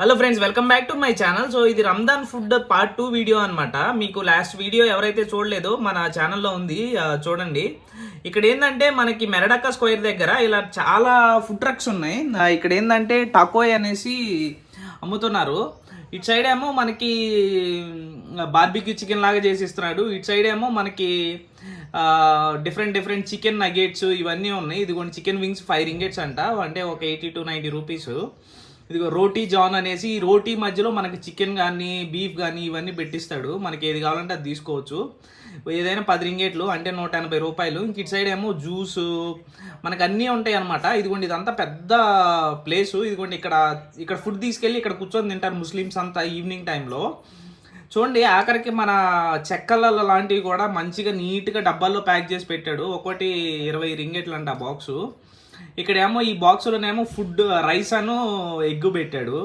Hello friends, welcome back to my channel. So ఇది Ramzan food part 2 video అనమాట. మీకు last video ఎవరైతే చూడలేదో మన ఛానల్లో ఉంది, చూడండి. ఇక్కడ ఏంటంటే మనకి మెరడక్క స్క్వేర్ దగ్గర ఇలా చాలా ఫుడ్ ట్రక్స్ ఉన్నాయి. ఇక్కడ ఏంటంటే టాకోయ్ అనేసి అమ్ముతున్నారు. ఇటు సైడ్ ఏమో మనకి బార్బిక్యూ చికెన్ లాగా చేసిస్తున్నాడు. ఇటు సైడ్ ఏమో మనకి డిఫరెంట్ చికెన్ నగెట్స్ ఇవన్నీ ఉన్నాయి. ఇదిగోండి, చికెన్ వింగ్స్ 5 రింగెట్స్ అంట, అంటే ఒక 80 to 90 రూపీస్. ఇదిగో రోటీ జాన్ అనేసి, ఈ రోటీ మధ్యలో మనకి చికెన్ కానీ బీఫ్ కానీ ఇవన్నీ పెట్టిస్తాడు. మనకి ఏది కావాలంటే అది తీసుకోవచ్చు. ఏదైనా 10 రింగేట్లు అంటే 180 రూపాయలు. ఇంక ఇటు సైడ్ ఏమో జ్యూసు మనకు అన్నీ ఉంటాయి అనమాట. ఇదిగోండి, ఇదంతా పెద్ద ప్లేసు. ఇదిగోండి, ఇక్కడ ఫుడ్ తీసుకెళ్ళి ఇక్కడ కూర్చొని తింటారు ముస్లిమ్స్ అంతా ఈవినింగ్ టైంలో. చూడండి, ఆఖరికి మన చెక్కల లాంటివి కూడా మంచిగా నీట్గా డబ్బాల్లో ప్యాక్ చేసి పెట్టాడు. ఒకటి 20 రింగెట్లు అంట బాక్సు. ఇక్కడేమో ఈ బాక్సులోనేమో ఫుడ్ రైస్ అను ఎగ్ పెట్టాడు.